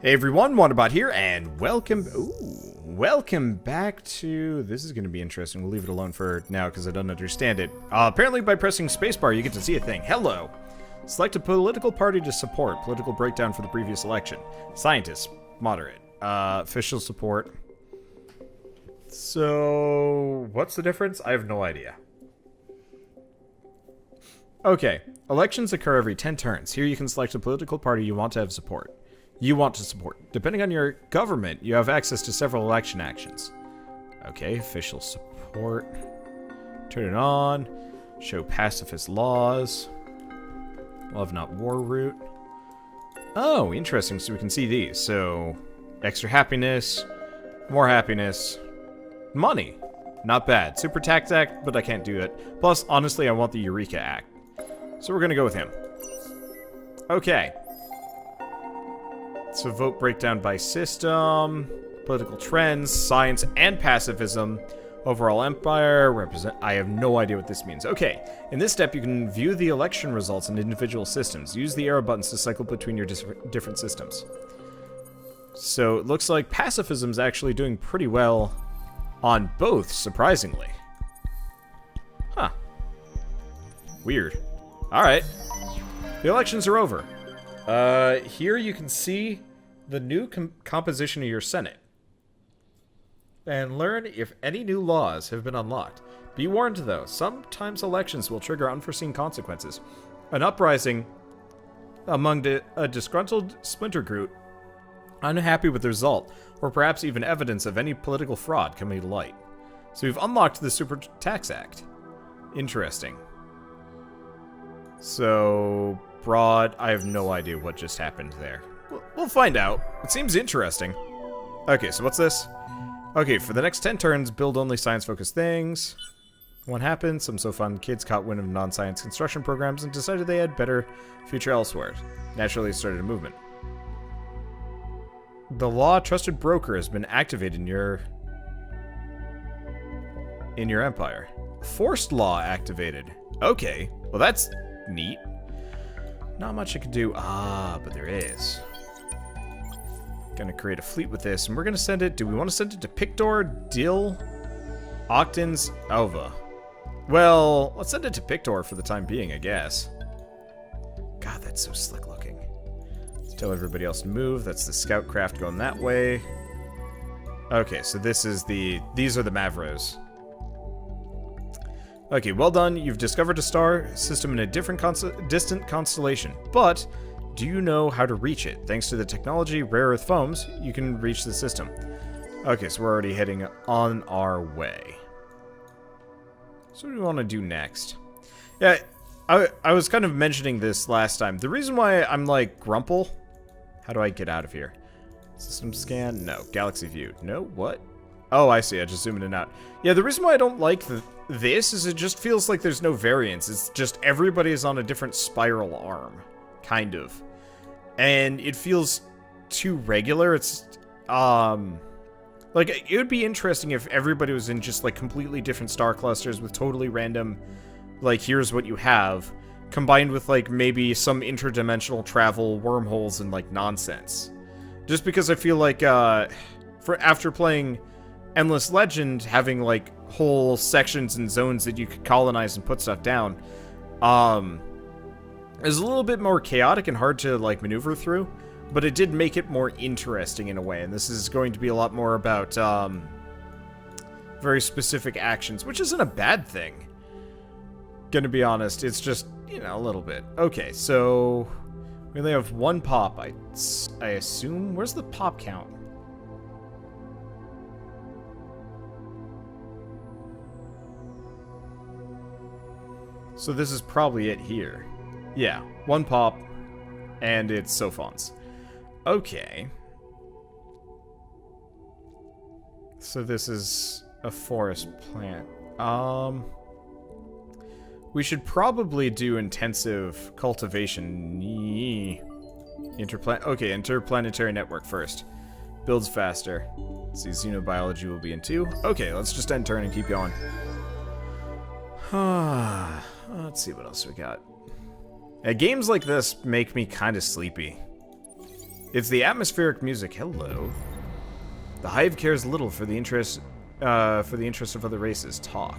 Hey everyone, Wanderbot here, and welcome back to... This is going to be interesting. We'll leave it alone for now because I don't understand it. Apparently by pressing spacebar you get to see a thing. Hello! Select a political party to support. Political breakdown for the previous election. Scientists. Moderate. Official support. So... what's the difference? I have no idea. Okay. Elections occur every 10 turns. Here you can select a political party you want to have support. Depending on your government, you have access to several election actions. Okay, official support. Turn it on. Show pacifist laws. Love not war route. Oh, interesting. So we can see these. So, extra happiness, more happiness, money. Not bad. Super tax act, but I can't do it. Plus, honestly, I want the Eureka Act. So we're gonna go with him. Okay. So vote breakdown by system, political trends, science, and pacifism, overall empire, I have no idea what this means. Okay, in this step you can view the election results in individual systems. Use the arrow buttons to cycle between your different systems. So it looks like pacifism's actually doing pretty well on both, surprisingly. Huh. Weird. Alright. The elections are over. Here you can see the new composition of your Senate. And learn if any new laws have been unlocked. Be warned, though, sometimes elections will trigger unforeseen consequences. An uprising among a disgruntled splinter group, unhappy with the result, or perhaps even evidence of any political fraud coming to light. So we've unlocked the Super Tax Act. Interesting. So... broad, I have no idea what just happened there. We'll find out. It seems interesting. Okay, so what's this? Okay, for the next 10 turns, build only science-focused things. What happened? Some Sophons kids caught wind of non-science construction programs and decided they had better future elsewhere. Naturally, it started a movement. The law trusted broker has been activated in your empire. Forced law activated. Okay, well that's neat. Not much I can do. But there is. Gonna create a fleet with this, and we're gonna send it. Do we want to send it to Pictor, Dill, Octans, Alva? Well, let's send it to Pictor for the time being, I guess. God, that's so slick looking. Let's tell everybody else to move. That's the scout craft going that way. Okay, so these are the Mavros. Okay, well done. You've discovered a star system in a different distant constellation. But, do you know how to reach it? Thanks to the technology, rare earth foams, you can reach the system. Okay, so we're already heading on our way. So what do we want to do next? Yeah, I was kind of mentioning this last time. The reason why I'm like grumple... How do I get out of here? System scan? No. Galaxy view. No? What? Oh, I see. I just zoomed in and out. Yeah, the reason why I don't like this is it just feels like there's no variance. It's just everybody is on a different spiral arm. Kind of. And it feels too regular. It's, like, it would be interesting if everybody was in just, like, completely different star clusters with totally random, like, here's what you have, combined with, like, maybe some interdimensional travel, wormholes, and, like, nonsense. Just because I feel like, after playing Endless Legend, having, like, whole sections and zones that you could colonize and put stuff down, is a little bit more chaotic and hard to, like, maneuver through, but it did make it more interesting in a way, and this is going to be a lot more about, very specific actions, which isn't a bad thing. Gonna be honest, it's just, you know, a little bit. Okay, so we only have one pop, I assume. Where's the pop count? So this is probably it here. Yeah, one pop, and it's Sophons. Okay. So this is a forest plant. We should probably do intensive cultivation. Interplanetary network first. Builds faster. Let's see, xenobiology will be in 2. Okay, let's just end turn and keep going. Let's see what else we got. Games like this make me kind of sleepy. It's the atmospheric music. Hello. The hive cares little for the interest of other races. Talk.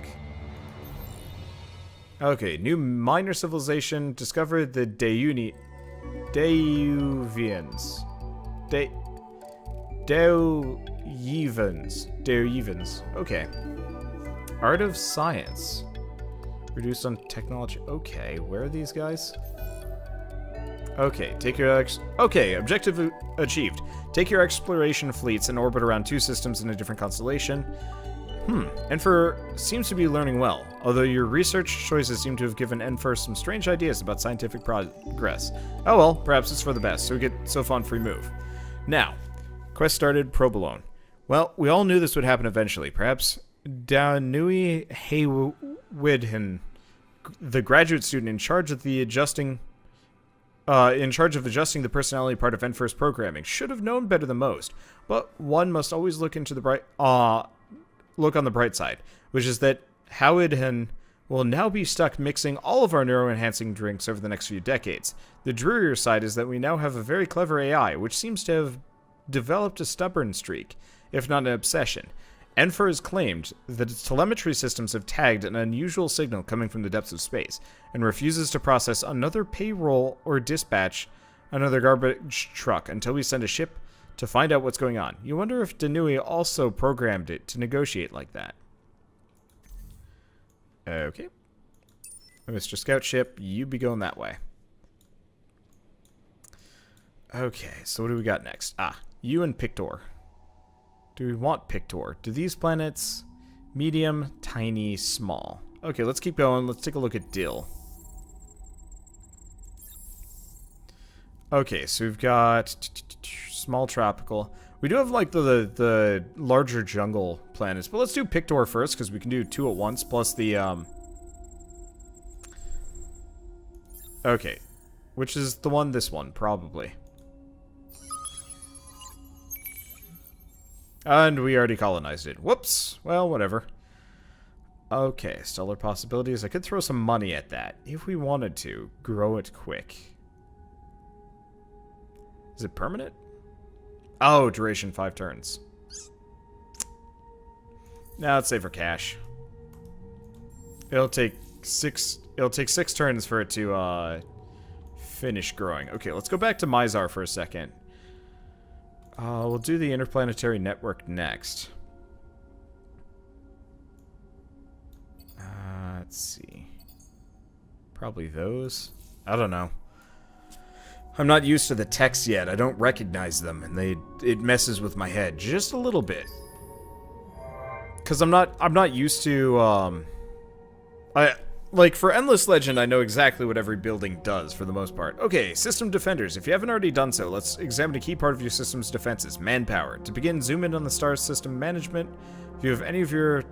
Okay, new minor civilization discovered the Deuvians. Deuvians. Okay. Art of science. Reduced on technology. Okay, where are these guys? Okay, okay, objective achieved. Take your exploration fleets and orbit around 2 systems in a different constellation. Enfer seems to be learning well, although your research choices seem to have given Enfer some strange ideas about scientific progress. Oh well, perhaps it's for the best, so we get Sophon free move. Now, quest started, probe alone. Well, we all knew this would happen eventually. Perhaps Danui Haywidhen, the graduate student in charge of adjusting the personality part of Enfer's programming, should have known better than most. But one must always look on the bright side, which is that Howidhen will now be stuck mixing all of our neuro-enhancing drinks over the next few decades. The drearier side is that we now have a very clever AI, which seems to have developed a stubborn streak, if not an obsession. Enfer has claimed that its telemetry systems have tagged an unusual signal coming from the depths of space, and refuses to process another payroll or dispatch another garbage truck until we send a ship to find out what's going on. You wonder if Danui also programmed it to negotiate like that. Okay. Mr. Scout Ship, you be going that way. Okay, so what do we got next? You and Pictor. Do we want Pictor? Do these planets... medium, tiny, small. Okay, let's keep going. Let's take a look at Dill. Okay, so we've got... small tropical. We do have, like, the larger jungle planets. But let's do Pictor first, because we can do 2 at once, plus the, Okay. Which is the one? This one, probably. And we already colonized it. Whoops. Well, whatever. Okay, stellar possibilities. I could throw some money at that. If we wanted to. Grow it quick. Is it permanent? Oh, duration 5 turns. Now let's save for cash. It'll take 6 turns for it to finish growing. Okay, let's go back to Mizar for a second. We'll do the interplanetary network next. Let's see. Probably those. I don't know. I'm not used to the text yet. I don't recognize them, and it messes with my head just a little bit. Cause I'm not used to like for Endless Legend, I know exactly what every building does for the most part. Okay, system defenders. If you haven't already done so, let's examine a key part of your system's defenses: manpower. To begin, zoom in on the star system management view of any of your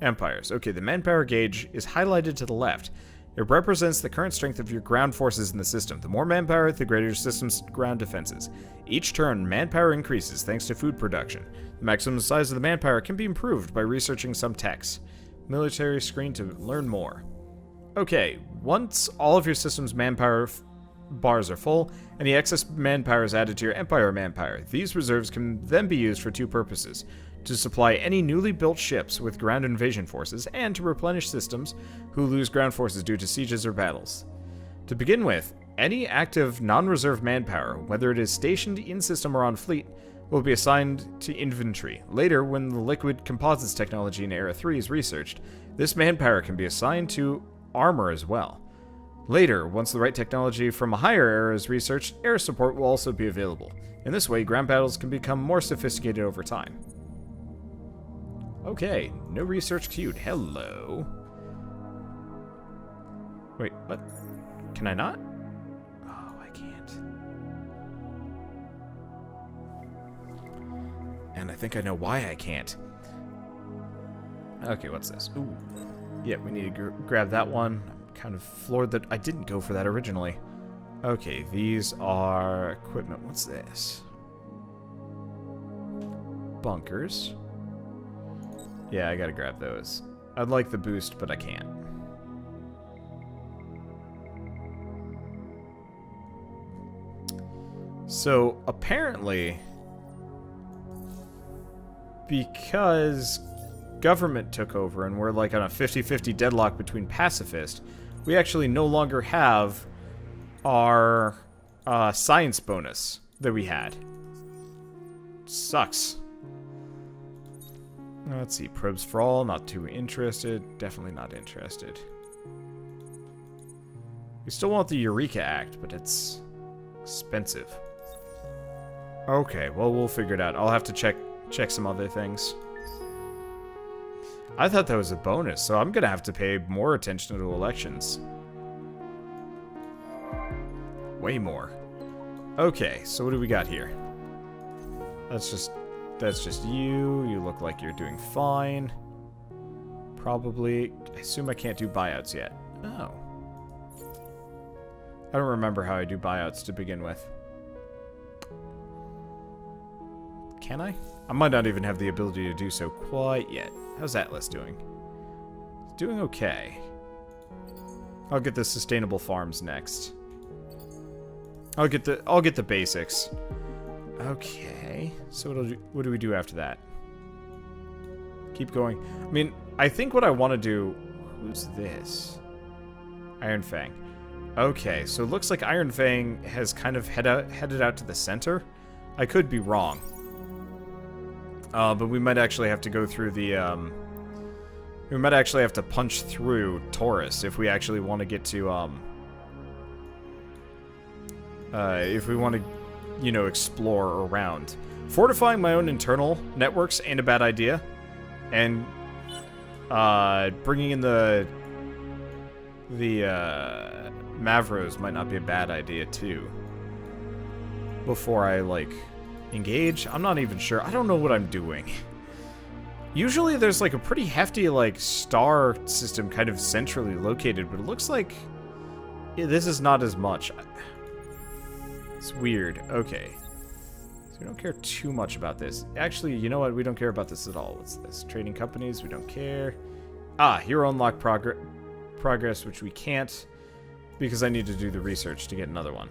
empires. Okay, the manpower gauge is highlighted to the left. It represents the current strength of your ground forces in the system. The more manpower, the greater your system's ground defenses. Each turn, manpower increases thanks to food production. The maximum size of the manpower can be improved by researching some texts. Military screen to learn more. Okay, once all of your system's manpower bars are full, and the excess manpower is added to your Empire manpower, these reserves can then be used for 2 purposes: to supply any newly built ships with ground invasion forces, and to replenish systems who lose ground forces due to sieges or battles. To begin with, any active non-reserve manpower, whether it is stationed in-system or on fleet, will be assigned to infantry. Later, when the liquid composites technology in Era 3 is researched, this manpower can be assigned to armor as well. Later, once the right technology from a higher era is researched, air support will also be available. In this way, ground battles can become more sophisticated over time. Okay, no research queued. Hello. Wait, what? Can I not? Oh, I can't. And I think I know why I can't. Okay, what's this? Ooh. Yeah, we need to grab that one. I'm kind of floored that I didn't go for that originally. Okay, these are equipment. What's this? Bunkers. Yeah, I gotta grab those. I'd like the boost, but I can't. So, apparently, because government took over and we're like on a 50-50 deadlock between pacifists, we actually no longer have our science bonus that we had. Sucks. Let's see, probes for all, not too interested. Definitely not interested. We still want the Eureka Act, but it's expensive. Okay, well, we'll figure it out. I'll have to check some other things. I thought that was a bonus, so I'm gonna have to pay more attention to elections. Way more. Okay, so what do we got here? That's just you. You look like you're doing fine. Probably. I assume I can't do buyouts yet. Oh. I don't remember how I do buyouts to begin with. Can I? I might not even have the ability to do so quite yet. How's Atlas doing? It's doing okay. I'll get the sustainable farms next. I'll get the basics. Okay. So what do we do after that? Keep going. I mean, I think what I want to do... Who's this? Iron Fang. Okay, so it looks like Iron Fang has kind of headed out to the center. I could be wrong. But we might actually have to go through the, we might actually have to punch through Taurus if we actually want to get to, if we want to, you know, explore around. Fortifying my own internal networks ain't a bad idea. And, bringing in the Mavros might not be a bad idea, too. Before I, like... engage? I'm not even sure. I don't know what I'm doing. Usually there's like a pretty hefty like star system kind of centrally located, but it looks like this is not as much. It's weird. Okay. So we don't care too much about this. Actually, you know what? We don't care about this at all. What's this? Trading companies? We don't care. Ah, hero unlock progress, which we can't because I need to do the research to get another one.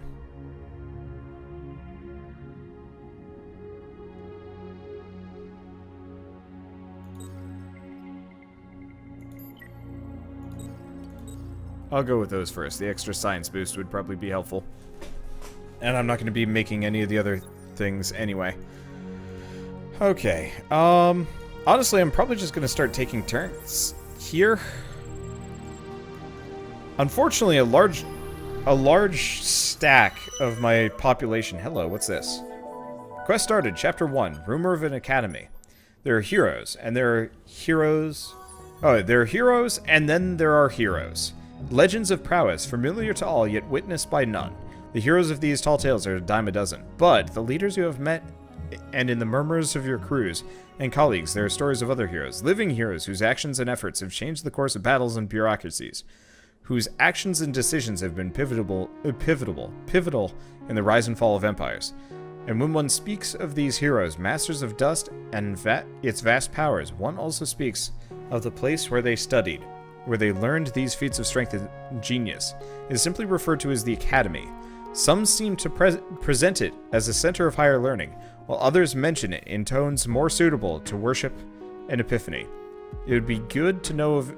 I'll go with those first. The extra science boost would probably be helpful. And I'm not going to be making any of the other things anyway. Okay. Honestly, I'm probably just going to start taking turns here. Unfortunately, a large stack of my population... Hello, what's this? Quest started, Chapter 1, Rumor of an Academy. There are heroes, and there are heroes... Oh, there are heroes, and then there are heroes. Legends of prowess, familiar to all, yet witnessed by none. The heroes of these tall tales are a dime a dozen. But the leaders you have met, and in the murmurs of your crews and colleagues, there are stories of other heroes. Living heroes whose actions and efforts have changed the course of battles and bureaucracies. Whose actions and decisions have been pivotal in the rise and fall of empires. And when one speaks of these heroes, masters of dust and its vast powers, one also speaks of the place where they studied, where they learned these feats of strength and genius. It is simply referred to as the Academy. Some seem to present it as a center of higher learning, while others mention it in tones more suitable to worship and epiphany. It would be good to know of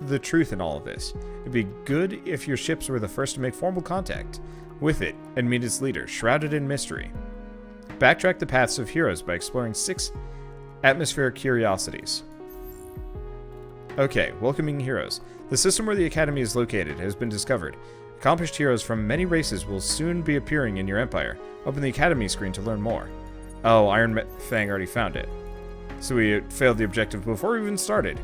the truth in all of this. It would be good if your ships were the first to make formal contact with it and meet its leader, shrouded in mystery. Backtrack the paths of heroes by exploring 6 atmospheric curiosities. Okay, welcoming heroes. The system where the Academy is located has been discovered. Accomplished heroes from many races will soon be appearing in your empire. Open the Academy screen to learn more. Oh, Iron Fang already found it. So we failed the objective before we even started.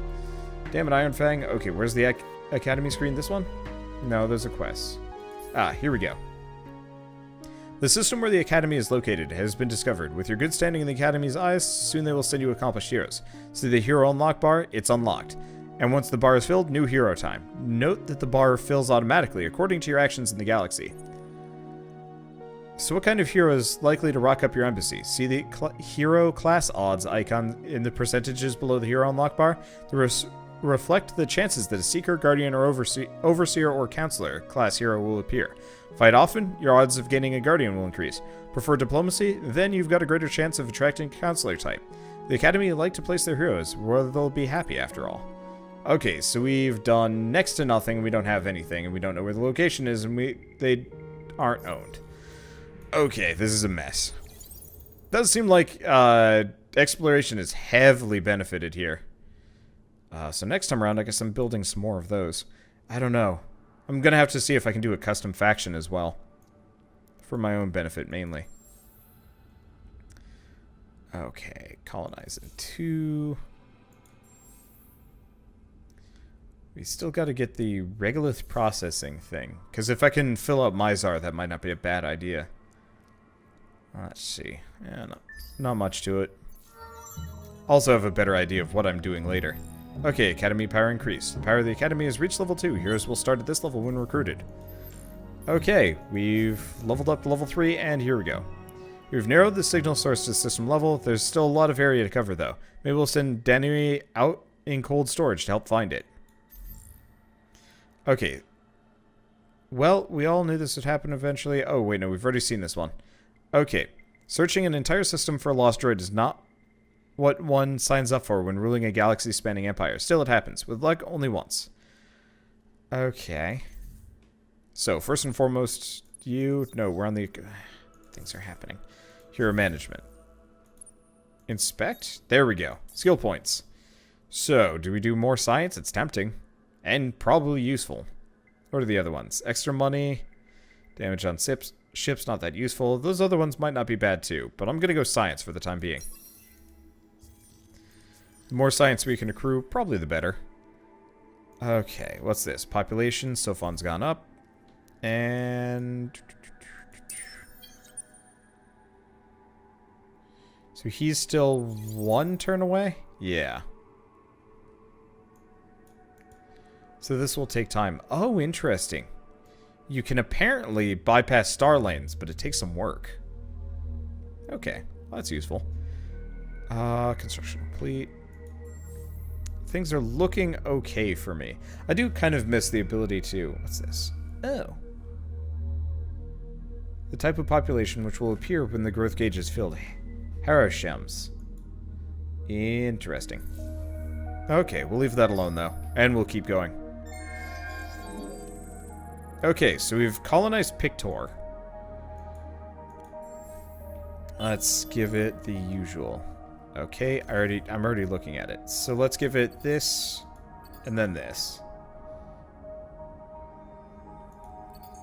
Damn it, Iron Fang. Okay, where's the Academy screen? This one? No, there's a quest. Ah, here we go. The system where the Academy is located has been discovered. With your good standing in the Academy's eyes, soon they will send you accomplished heroes. See the hero unlock bar? It's unlocked. And once the bar is filled, new hero time. Note that the bar fills automatically according to your actions in the galaxy. So what kind of hero is likely to rock up your embassy? See the hero class odds icon in the percentages below the hero unlock bar? The reflect the chances that a seeker, guardian, or overseer or counselor class hero will appear. Fight often, your odds of gaining a guardian will increase. Prefer diplomacy? Then you've got a greater chance of attracting a counselor type. The Academy like to place their heroes where they'll be happy after all. Okay, so we've done next to nothing, we don't have anything, and we don't know where the location is, and they aren't owned. Okay, this is a mess. Does seem like exploration is heavily benefited here. So next time around, I guess I'm building some more of those. I don't know. I'm gonna have to see if I can do a custom faction as well. For my own benefit, mainly. Okay, colonize in 2. We still got to get the regolith processing thing. Because if I can fill up Mizar, that might not be a bad idea. Let's see. Yeah, not much to it. Also have a better idea of what I'm doing later. Okay, Academy power increased. The power of the Academy has reached level 2. Heroes will start at this level when recruited. Okay, we've leveled up to level 3, and here we go. We've narrowed the signal source to system level. There's still a lot of area to cover, though. Maybe we'll send Danui out in cold storage to help find it. Okay. Well, we all knew this would happen eventually. Oh, wait, no, we've already seen this one. Okay. Searching an entire system for a lost droid is not what one signs up for when ruling a galaxy-spanning empire. Still, it happens. With luck, only once. Okay. So, first and foremost, No, we're on the... Things are happening. Hero management. Inspect? There we go. Skill points. So, do we do more science? It's tempting. And probably useful. What are the other ones? Extra money. Damage on ships, not that useful. Those other ones might not be bad too. But I'm going to go science for the time being. The more science we can accrue, probably the better. Okay, what's this? Population. Sophons gone up. And... So he's still 1 turn away? Yeah. So this will take time. Oh, interesting. You can apparently bypass star lanes, but it takes some work. Okay, well, that's useful. Construction complete. Things are looking okay for me. I do kind of miss the ability to... What's this? Oh. The type of population which will appear when the growth gauge is filled. Haroshems. Interesting. Okay, we'll leave that alone, though. And we'll keep going. Okay, so we've colonized Pictor. Let's give it the usual. Okay, I'm already looking at it. So let's give it this, and then this.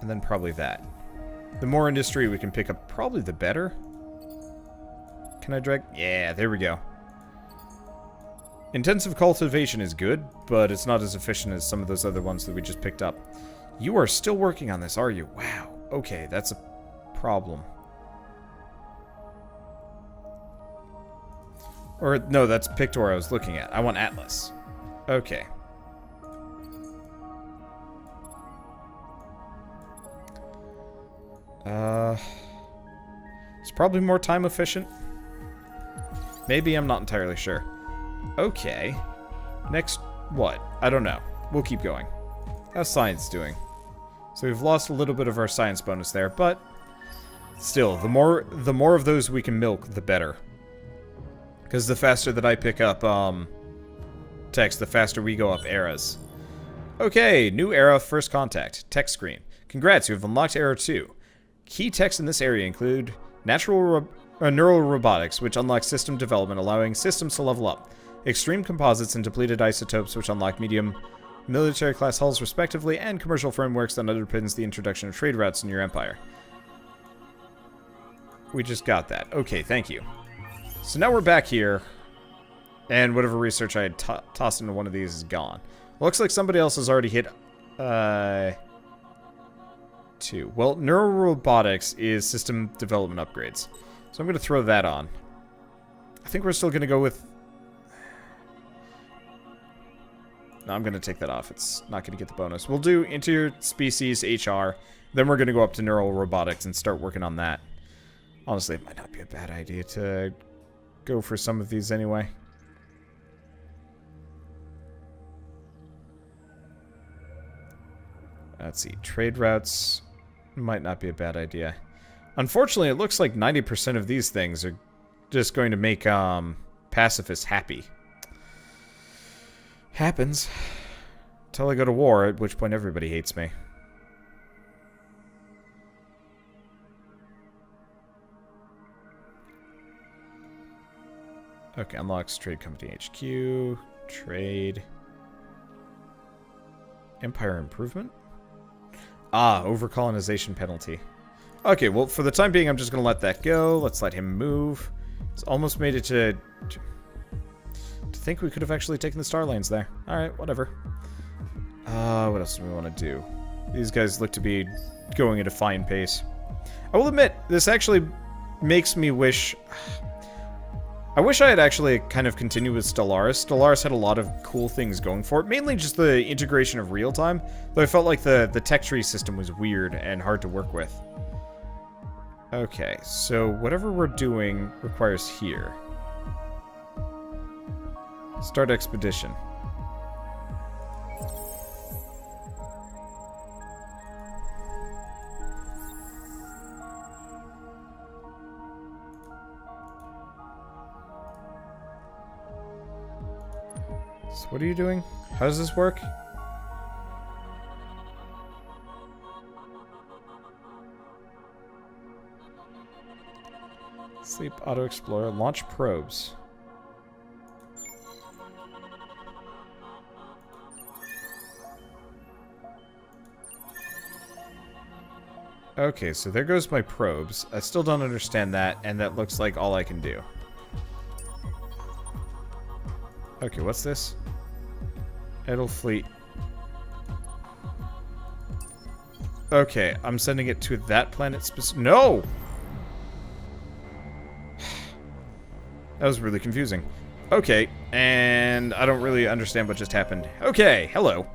And then probably that. The more industry we can pick up, probably the better. Can I drag? Yeah, there we go. Intensive cultivation is good, but it's not as efficient as some of those other ones that we just picked up. You are still working on this, are you? Wow. Okay, that's a problem. Or, no, that's Pictor I was looking at. I want Atlas. Okay. It's probably more time efficient. Maybe, I'm not entirely sure. Okay. Next, what? I don't know. We'll keep going. How's science doing? So we've lost a little bit of our science bonus there, but still, the more of those we can milk, the better. Because the faster that I pick up text, the faster we go up eras. Okay, new era, first contact. Text screen. Congrats, you have unlocked era 2. Key texts in this area include neural robotics, which unlocks system development, allowing systems to level up. Extreme composites and depleted isotopes, which unlock medium military class hulls respectively, and commercial frameworks that underpins the introduction of trade routes in your empire. We just got that. Okay, thank you. So now we're back here, and whatever research I had tossed into one of these is gone. Looks like somebody else has already hit 2. Well, neural robotics is system development upgrades. So I'm going to throw that on. I think we're still going to go with... No, I'm going to take that off. It's not going to get the bonus. We'll do interspecies HR. Then we're going to go up to neural robotics and start working on that. Honestly, it might not be a bad idea to go for some of these anyway. Let's see. Trade routes might not be a bad idea. Unfortunately, it looks like 90% of these things are just going to make pacifists happy. Happens. Until I go to war, at which point everybody hates me. Okay, unlocks Trade Company HQ. Trade. Empire Improvement? Ah, over-colonization penalty. Okay, well, for the time being, I'm just going to let that go. Let's let him move. It's almost made it to think we could have actually taken the star lanes there. Alright, whatever. What else do we want to do? These guys look to be going at a fine pace. I will admit, this actually makes me wish... I wish I had actually kind of continued with Stellaris. Stellaris had a lot of cool things going for it, mainly just the integration of real-time, though I felt like the tech tree system was weird and hard to work with. Okay, so whatever we're doing requires here. Start expedition. So what are you doing? How does this work? Sleep, auto explorer, launch probes. Okay, so there goes my probes. I still don't understand that, and that looks like all I can do. Okay, what's this? Idle fleet. Okay, I'm sending it to that planet No! That was really confusing. Okay, and I don't really understand what just happened. Okay, hello.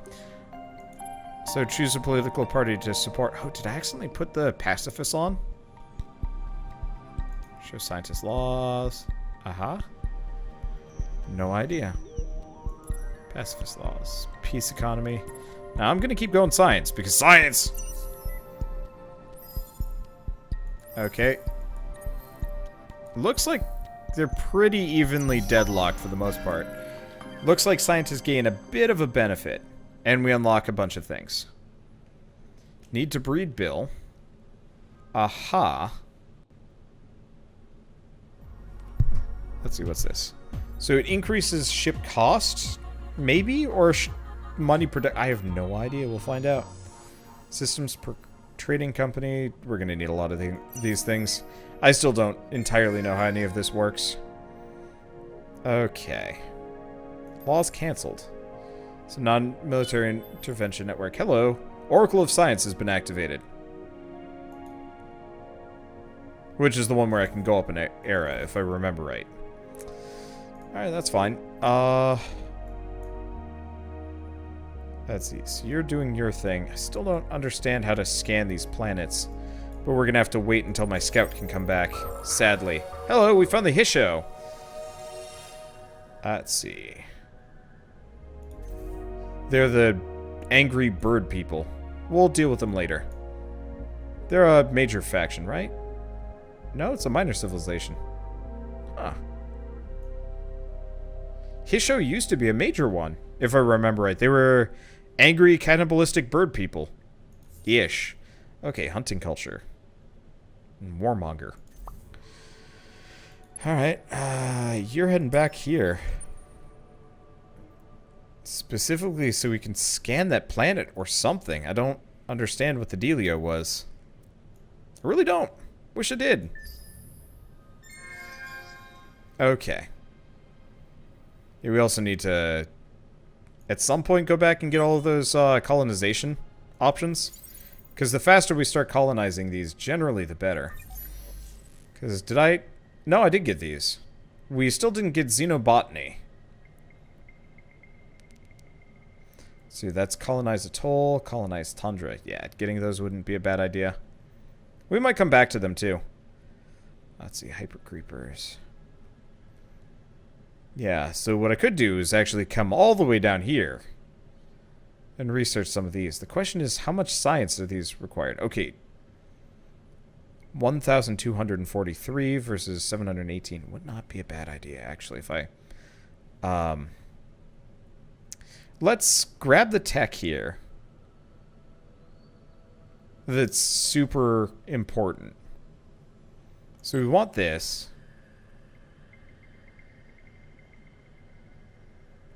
So choose a political party to support... Oh, did I accidentally put the pacifists on? Show scientist laws. Aha. No idea. Pacifist laws. Peace economy. Now I'm gonna keep going science, because science! Okay. Looks like they're pretty evenly deadlocked for the most part. Looks like scientists gain a bit of a benefit. And we unlock a bunch of things. Need to breed bill. Aha. Let's see, what's this? So it increases ship cost? Maybe? Or money product? I have no idea. We'll find out. Systems per trading company. We're going to need a lot of these things. I still don't entirely know how any of this works. Okay. Laws canceled. So non-military intervention network. Hello. Oracle of Science has been activated. Which is the one where I can go up an era, if I remember right. Alright, that's fine. Let's see. So you're doing your thing. I still don't understand how to scan these planets. But we're gonna have to wait until my scout can come back. Sadly. Hello, we found the Hisho. Let's see. They're the angry bird people. We'll deal with them later. They're a major faction, right? No, it's a minor civilization. Huh. Hisho used to be a major one, if I remember right. They were angry, cannibalistic bird people. Ish. Okay, hunting culture. Warmonger. Alright, you're heading back here. Specifically so we can scan that planet or something. I don't understand what the dealio was. I really don't. Wish I did. Okay. Yeah, we also need to, at some point, go back and get all of those colonization options. Because the faster we start colonizing these, generally the better. Because did I... No, I did get these. We still didn't get xenobotany. See, that's colonized atoll, colonized tundra. Yeah, getting those wouldn't be a bad idea. We might come back to them, too. Let's see, hyper creepers. Yeah, so what I could do is actually come all the way down here. and research some of these. The question is, how much science are these required? Okay. 1,243 versus 718 would not be a bad idea, actually, if I... let's grab the tech here that's super important. So we want this.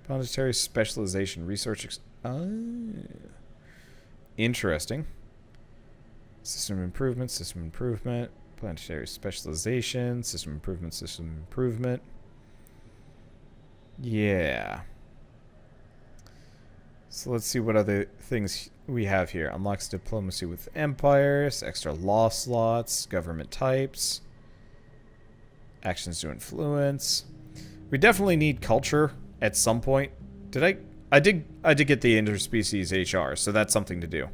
Planetary specialization, research... interesting. System improvement, planetary specialization, system improvement. Yeah. So let's see what other things we have here. Unlocks diplomacy with empires, extra law slots, government types, actions to influence. We definitely need culture at some point. I did get the interspecies HR, so that's something to do.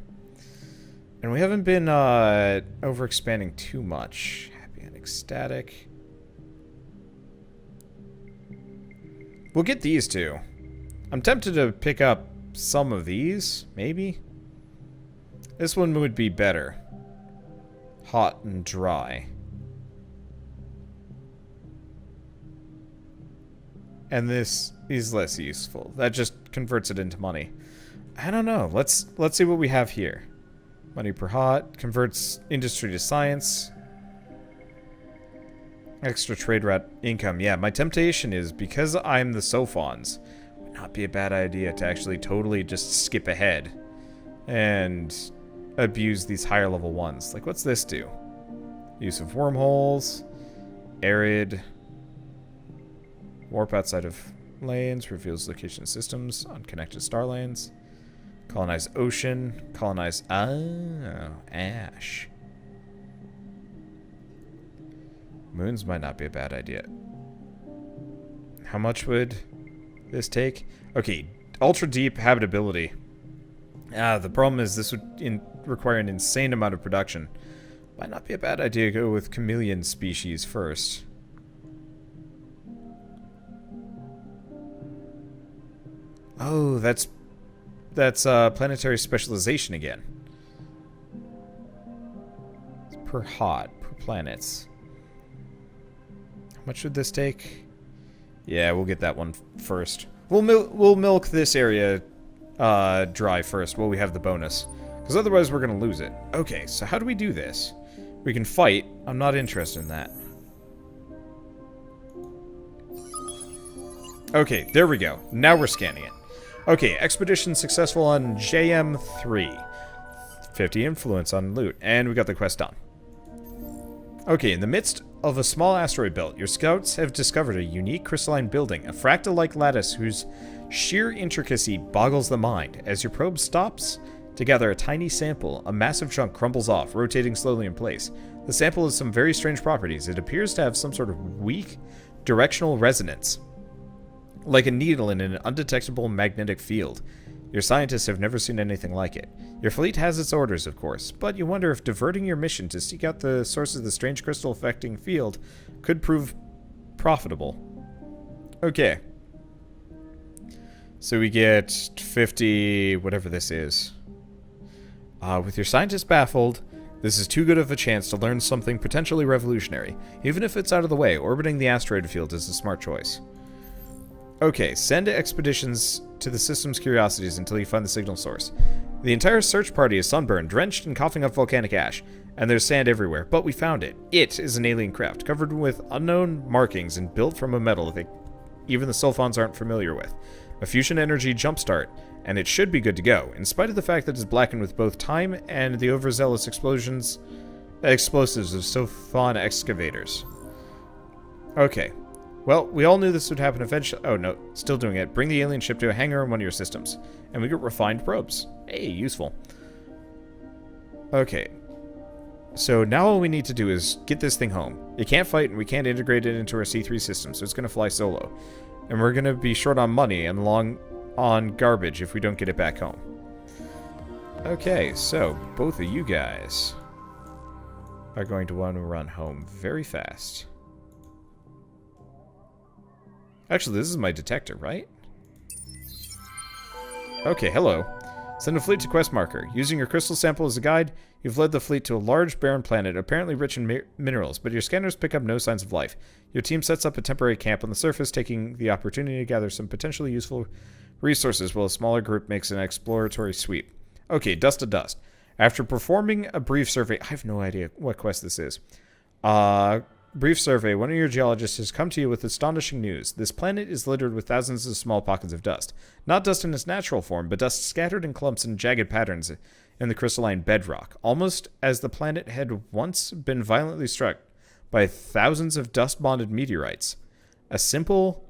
And we haven't been overexpanding too much. Happy and ecstatic. We'll get these two. I'm tempted to pick up some of these, maybe. This one would be better. Hot and dry. And this is less useful. That just converts it into money. I don't know. Let's see what we have here. Money per hot. Converts industry to science. Extra trade route income. Yeah, my temptation is, because I'm the Sophons, it would not be a bad idea to actually totally just skip ahead and abuse these higher level ones. Like, what's this do? Use of wormholes. Arid. Warp outside of lanes. Reveals location systems. Unconnected star lanes. Colonize ocean. Colonize... Oh, ash. Moons might not be a bad idea. How much would this take? Okay, ultra deep habitability. The problem is this would require an insane amount of production. Might not be a bad idea to go with chameleon species first. Oh, that's planetary specialization again. It's per hot, per planets. How much would this take? Yeah, we'll get that one first. We'll milk this area dry first while we have the bonus. Because otherwise we're going to lose it. Okay, so how do we do this? We can fight. I'm not interested in that. Okay, there we go. Now we're scanning it. Okay, expedition successful on JM3. 50 influence on loot. And we got the quest done. Okay, in the midst of a small asteroid belt, your scouts have discovered a unique crystalline building, a fractal-like lattice whose sheer intricacy boggles the mind. As your probe stops to gather a tiny sample, a massive chunk crumbles off, rotating slowly in place. The sample has some very strange properties. It appears to have some sort of weak directional resonance, like a needle in an undetectable magnetic field. Your scientists have never seen anything like it. Your fleet has its orders, of course, but you wonder if diverting your mission to seek out the source of the strange crystal-affecting field could prove profitable. Okay. So we get 50... whatever this is. With your scientists baffled, this is too good of a chance to learn something potentially revolutionary. Even if it's out of the way, orbiting the asteroid field is a smart choice. Okay, send expeditions to the system's curiosities until you find the signal source. The entire search party is sunburned, drenched, and coughing up volcanic ash, and there's sand everywhere, but we found it. It is an alien craft, covered with unknown markings and built from a metal that even the Sophons aren't familiar with. A fusion energy jumpstart, and it should be good to go, in spite of the fact that it's blackened with both time and the overzealous explosives of Sophon excavators. Okay. Well, we all knew this would happen eventually. Oh, no. Still doing it. Bring the alien ship to a hangar in one of your systems. And we get refined probes. Hey, useful. Okay. So now all we need to do is get this thing home. It can't fight, and we can't integrate it into our C3 system, so it's going to fly solo. And we're going to be short on money and long on garbage if we don't get it back home. Okay, so both of you guys are going to want to run home very fast. Actually, this is my detector, right? Okay, hello. Send a fleet to quest marker. Using your crystal sample as a guide, you've led the fleet to a large, barren planet, apparently rich in minerals, but your scanners pick up no signs of life. Your team sets up a temporary camp on the surface, taking the opportunity to gather some potentially useful resources while a smaller group makes an exploratory sweep. Okay, dust to dust. After performing a brief survey, I have no idea what quest this is. Brief survey, one of your geologists has come to you with astonishing news. This planet is littered with thousands of small pockets of dust. Not dust in its natural form, but dust scattered in clumps and jagged patterns in the crystalline bedrock, almost as the planet had once been violently struck by thousands of dust-bonded meteorites. A simple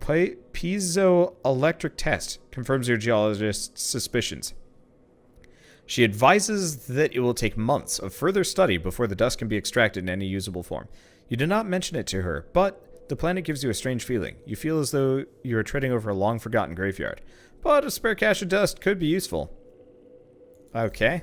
piezoelectric test confirms your geologist's suspicions. She advises that it will take months of further study before the dust can be extracted in any usable form. You do not mention it to her, but the planet gives you a strange feeling. You feel as though you are treading over a long-forgotten graveyard. But a spare cache of dust could be useful. Okay.